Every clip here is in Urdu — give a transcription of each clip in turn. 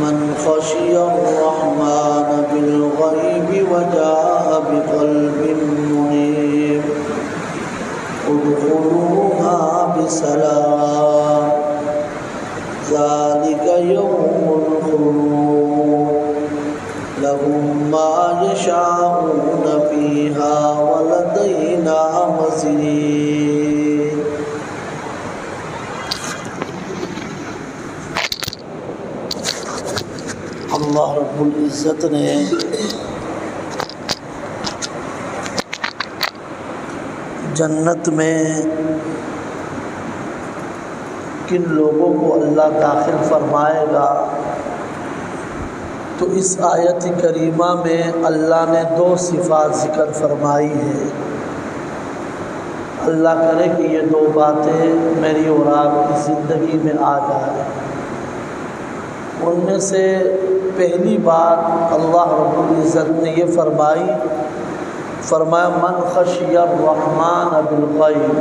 من خشي الرحمن بالغيب وجاء بقلب منيب ادخلوها بسلام ذلك يوم الخلود لهم ما يشاءون فيها ولدينا مزيد۔ اللہ رب العزت نے جنت میں کن لوگوں کو اللہ داخل فرمائے گا، تو اس آیت کریمہ میں اللہ نے 2 صفات ذکر فرمائی ہیں۔ اللہ کرے کہ یہ 2 باتیں میری اور آپ کی زندگی میں آ جائیں۔ ان میں سے پہلی بات اللہ رب العزت نے یہ فرمایا من خشی الرحمن بالغیب،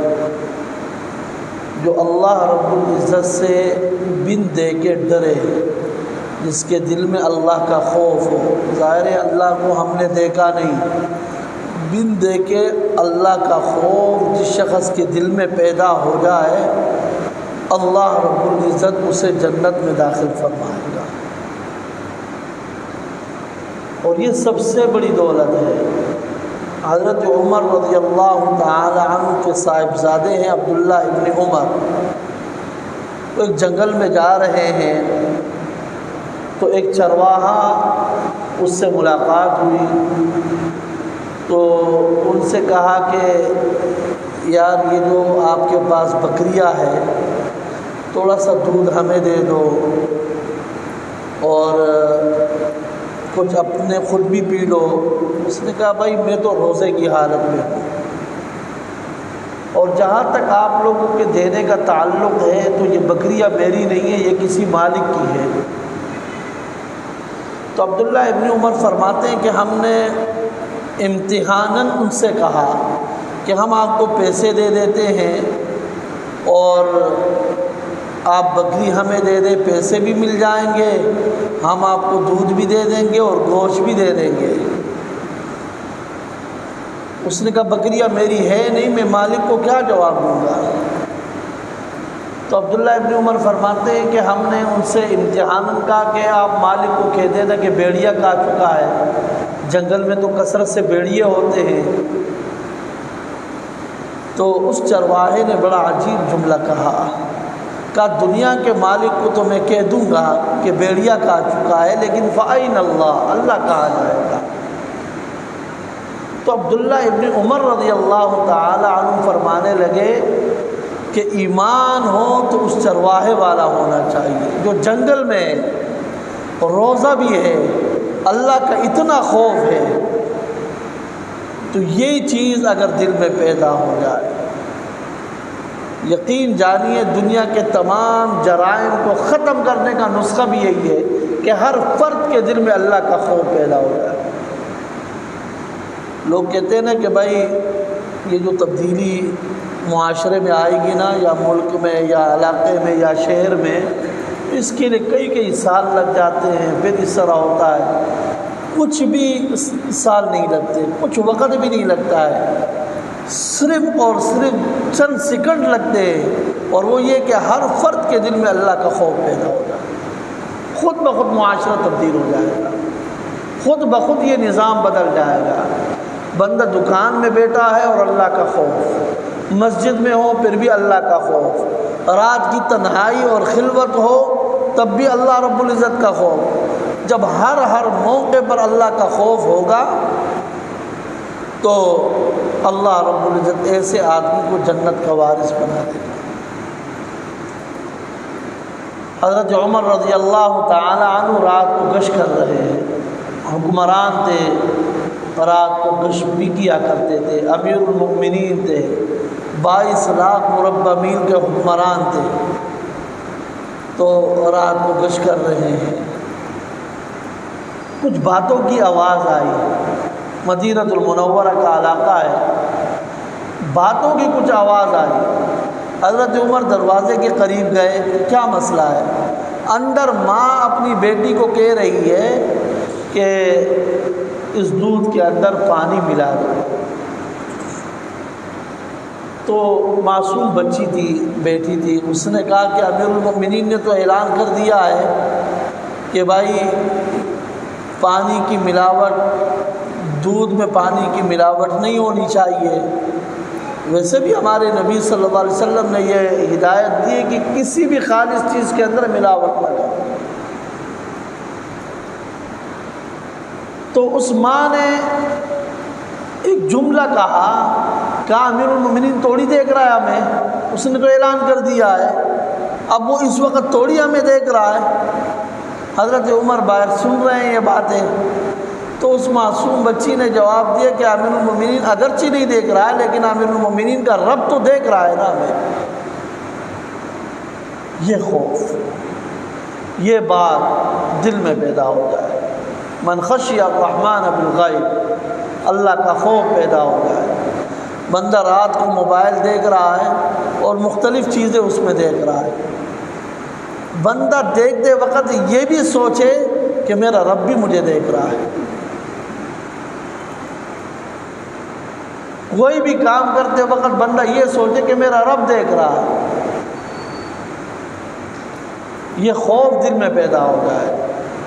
جو اللہ رب العزت سے بن دے کے ڈرے، جس کے دل میں اللہ کا خوف ہو۔ ظاہر ہے اللہ کو ہم نے دیکھا نہیں، بن دے کے اللہ کا خوف جس شخص کے دل میں پیدا ہو جائے، اللہ رب العزت اسے جنت میں داخل فرمائے گا۔ اور یہ سب سے بڑی دولت ہے۔ حضرت عمر رضی اللہ تعالی عنہ کے صاحبزادے ہیں عبداللہ ابن عمر، وہ ایک جنگل میں جا رہے ہیں تو ایک چرواہا اس سے ملاقات ہوئی، تو ان سے کہا کہ یار یہ جو آپ کے پاس بکریاں ہے تھوڑا سا دودھ ہمیں دے دو اور کچھ اپنے خود بھی پی لو۔ اس نے کہا بھائی میں تو روزے کی حالت میں ہوں، اور جہاں تک آپ لوگوں کے دینے کا تعلق ہے تو یہ بکریاں میری نہیں ہے، یہ کسی مالک کی ہے۔ تو عبداللہ ابن عمر فرماتے ہیں کہ ہم نے امتحاناً ان سے کہا کہ ہم آپ کو پیسے دے دیتے ہیں اور آپ بکری ہمیں دے دیں، پیسے بھی مل جائیں گے، ہم آپ کو دودھ بھی دے دیں گے اور گوشت بھی دے دیں گے۔ اس نے کہا بکریاں میری ہے نہیں، میں مالک کو کیا جواب دوں گا؟ تو عبداللہ ابن عمر فرماتے ہیں کہ ہم نے ان سے امتحاناً کہا کہ آپ مالک کو کہہ دینا کہ بیڑیا کھا چکا ہے، جنگل میں تو کثرت سے بیڑیے ہوتے ہیں۔ تو اس چرواہے نے بڑا عجیب جملہ کہا دنیا کے مالک کو تو میں کہہ دوں گا کہ بیڑیا کھا چکا ہے، لیکن فَأَيْنَ اللَّهُ، اللہ کہا جائے گا؟ تو عبداللہ ابن عمر رضی اللہ تعالی عنہ فرمانے لگے کہ ایمان ہو تو اس چرواہے والا ہونا چاہیے جو جنگل میں روزہ بھی ہے، اللہ کا اتنا خوف ہے، تو یہی چیز اگر دل میں پیدا ہو جائے، یقین جانیے دنیا کے تمام جرائم کو ختم کرنے کا نسخہ بھی یہی ہے کہ ہر فرد کے دل میں اللہ کا خوف پیدا ہو جائے۔ لوگ کہتے ہیں نا کہ بھائی یہ جو تبدیلی معاشرے میں آئے گی نا، یا ملک میں یا علاقے میں یا شہر میں، اس کے لیے کئی سال لگ جاتے ہیں، پھر اس طرح ہوتا ہے۔ کچھ بھی سال نہیں لگتے، کچھ وقت بھی نہیں لگتا ہے، صرف اور صرف چند سیکنڈ لگتے ہیں، اور وہ یہ کہ ہر فرد کے دل میں اللہ کا خوف پیدا ہو جائے، خود بخود معاشرہ تبدیل ہو جائے گا، خود بخود یہ نظام بدل جائے گا۔ بندہ دکان میں بیٹھا ہے اور اللہ کا خوف، مسجد میں ہو پھر بھی اللہ کا خوف، رات کی تنہائی اور خلوت ہو تب بھی اللہ رب العزت کا خوف۔ جب ہر موقع پر اللہ کا خوف ہوگا تو اللہ رب العزت ایسے آدمی کو جنت کا وارث بنا دے گا۔ حضرت عمر رضی اللہ تعالی عنہ رات کو گشت کر رہے ہیں، حکمران تھے، رات کو گشت بھی کیا کرتے تھے، امیر المؤمنین تھے، 22 لاکھ مربع میل کے حکمران تھے، تو رات کو گشت کر رہے ہیں۔ کچھ باتوں کی آواز آئی، مدینہ المنورہ کا علاقہ ہے، باتوں کی کچھ آواز آئی۔ حضرت عمر دروازے کے قریب گئے، کیا مسئلہ ہے؟ اندر ماں اپنی بیٹی کو کہہ رہی ہے کہ اس دودھ کے اندر پانی ملا دو. تو معصوم بچی تھی، بیٹی تھی، اس نے کہا کہ امیر المؤمنین نے تو اعلان کر دیا ہے کہ بھائی پانی کی ملاوٹ، دودھ میں پانی کی ملاوٹ نہیں ہونی چاہیے. ویسے بھی ہمارے نبی صلی اللہ علیہ وسلم نے یہ ہدایت دی کہ کسی بھی خالص چیز کے اندر ملاوٹ نہ کرو. تو اس ماں نے ایک جملہ کہا امیر المؤمنین توڑی دیکھ رہا ہے ہمیں، اس نے تو اعلان کر دیا ہے، اب وہ اس وقت توڑی ہمیں دیکھ رہا ہے. حضرت عمر باہر سن رہے ہیں یہ باتیں. تو اس معصوم بچی نے جواب دیا کہ امیر المؤمنین اگرچہ نہیں دیکھ رہا ہے لیکن امیر المؤمنین کا رب تو دیکھ رہا ہے نا ہمیں. یہ خوف، یہ بات دل میں پیدا ہو جائے. من خشی الرحمن بالغیب، اللہ کا خوف پیدا ہو جائے. بندہ رات کو موبائل دیکھ رہا ہے اور مختلف چیزیں اس میں دیکھ رہا ہے. بندہ دیکھتے وقت یہ بھی سوچے کہ میرا رب بھی مجھے دیکھ رہا ہے. کوئی بھی کام کرتے وقت بندہ یہ سوچے کہ میرا رب دیکھ رہا ہے. یہ خوف دل میں پیدا ہو جائے.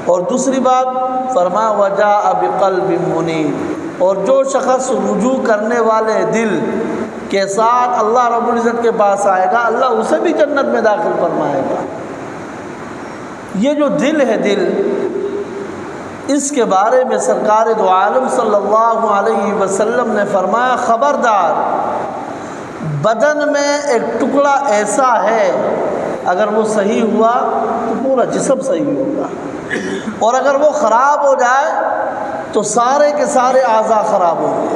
اور دوسری بات فرمایا وجاء بقلب منیب، اور جو شخص رجوع کرنے والے دل کے ساتھ اللہ رب العزت کے پاس آئے گا، اللہ اسے بھی جنت میں داخل فرمائے گا. یہ جو دل ہے، دل، اس کے بارے میں سرکار دو عالم صلی اللہ علیہ وسلم نے فرمایا خبردار، بدن میں ایک ٹکڑا ایسا ہے اگر وہ صحیح ہوا تو پورا جسم صحیح ہوگا، اور اگر وہ خراب ہو جائے تو سارے کے سارے اعضاء خراب ہوں گے.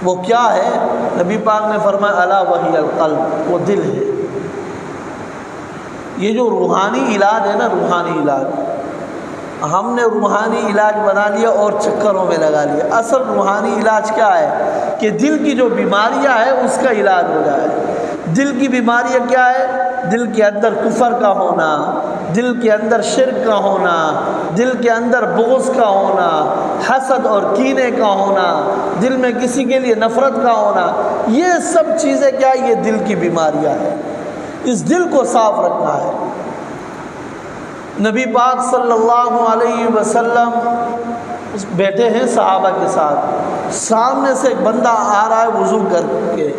وہ کیا ہے؟ نبی پاک نے فرمایا الا وہی القلب، وہ دل ہے. یہ جو روحانی علاج ہے نا، روحانی علاج، ہم نے روحانی علاج بنا لیا اور چکروں میں لگا لیا. اصل روحانی علاج کیا ہے کہ دل کی جو بیماریاں ہیں اس کا علاج ہو جائے. دل کی بیماریاں کیا ہے؟ دل کے اندر کفر کا ہونا، دل کے اندر شرک کا ہونا، دل کے اندر بغض کا ہونا، حسد اور کینے کا ہونا، دل میں کسی کے لیے نفرت کا ہونا. یہ سب چیزیں کیا؟ یہ دل کی بیماریاں ہیں. اس دل کو صاف رکھنا ہے. نبی پاک صلی اللہ علیہ وسلم بیٹھے ہیں صحابہ کے ساتھ، سامنے سے ایک بندہ آ رہا ہے وضو کر کے،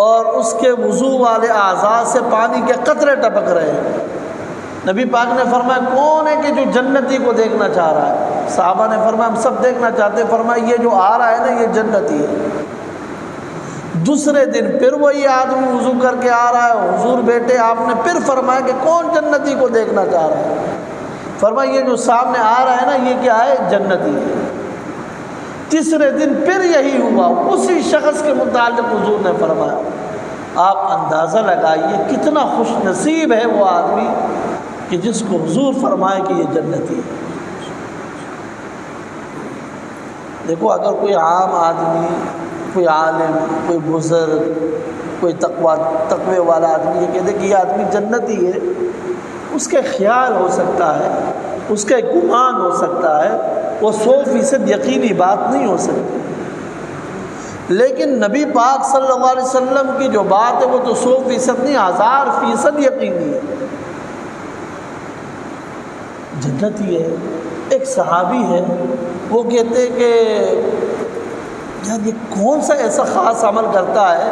اور اس کے وضو والے اعضاء سے پانی کے قطرے ٹپک رہے ہیں. نبی پاک نے فرمایا کون ہے کہ جو جنتی کو دیکھنا چاہ رہا ہے؟ صحابہ نے فرمایا ہم سب دیکھنا چاہتے ہیں. فرمایا یہ جو آ رہا ہے نا، یہ جنتی ہے. دوسرے دن پھر وہی آدمی وضو کر کے آ رہا ہے. حضور بیٹے آپ نے پھر فرمایا کہ کون جنتی کو دیکھنا چاہ رہا ہے؟ فرمایا یہ جو سامنے آ رہا ہے نا، یہ کیا ہے؟ جنتی ہے. تیسرے دن پھر یہی ہوا، اسی شخص کے متعلق حضور نے فرمایا. آپ اندازہ لگائیے کتنا خوش نصیب ہے وہ آدمی کہ جس کو حضور فرمائے کہ یہ جنتی ہے. دیکھو اگر کوئی عام آدمی، کوئی عالم، کوئی بزرگ، کوئی تقوی والا آدمی یہ کہتے کہ یہ آدمی جنتی ہے، اس کے خیال ہو سکتا ہے، اس کا گمان ہو سکتا ہے، وہ 100% یقینی بات نہیں ہو سکتی. لیکن نبی پاک صلی اللہ علیہ وسلم کی جو بات ہے وہ تو 100% نہیں، 1000% یقینی ہے. جنتی ہے. ایک صحابی ہے، وہ کہتے کہ یار یہ کون سا ایسا خاص عمل کرتا ہے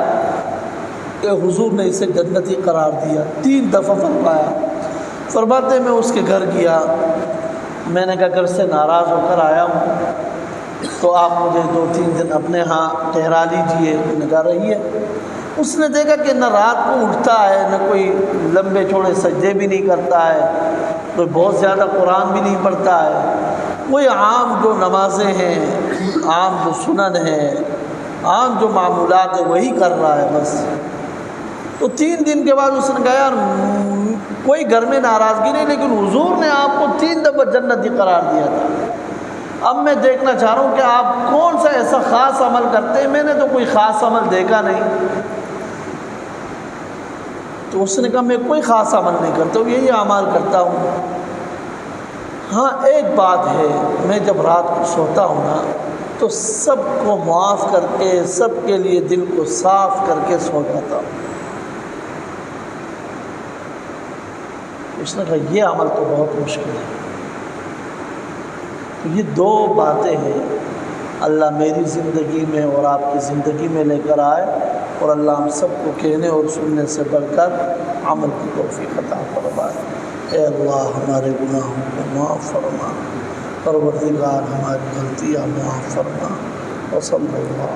کہ حضور نے اسے جنتی قرار دیا. 3 دفعہ فرمایا. فرماتے میں اس کے گھر گیا، میں نے کہا گھر سے ناراض ہو کر آیا ہوں، تو آپ مجھے 2-3 دن اپنے ہاں ٹھہرا لیجئے. نے کہا رہی ہے. اس نے دیکھا کہ نہ رات کو اٹھتا ہے، نہ کوئی لمبے چوڑے سجدے بھی نہیں کرتا ہے، کوئی بہت زیادہ قرآن بھی نہیں پڑھتا ہے. وہی عام جو نمازیں ہیں، عام جو سنن ہیں، عام جو معمولات ہیں وہی کر رہا ہے بس. تو 3 دن کے بعد اس نے کہا یار کوئی گھر میں ناراضگی نہیں، لیکن حضور نے آپ کو 3 دفعہ جنتی قرار دیا تھا. اب میں دیکھنا چاہ رہا ہوں کہ آپ کون سا ایسا خاص عمل کرتے ہیں. میں نے تو کوئی خاص عمل دیکھا نہیں. تو تو اس نے کہا میں کوئی خاص عمل نہیں کرتا ہوں، یہی اعمال کرتا ہوں، ہاں ایک بات ہے، میں جب رات کو سوتا ہوں نا تو سب کو معاف کر کے، سب کے لیے دل کو صاف کر کے سو جاتا ہوں۔ اس نے کہا یہ عمل تو بہت مشکل ہے۔ تو یہ دو باتیں ہیں اللہ میری زندگی میں اور آپ کی زندگی میں لے کر آئے، اور اللہ ہم سب کو کہنے اور سننے سے بڑھ کر عمل کی توفیق عطا فرمائے۔ اے اللہ ہمارے گناہوں کو معاف فرما، پروردگار ہماری غلطیاں معاف فرما، وصلی اللہ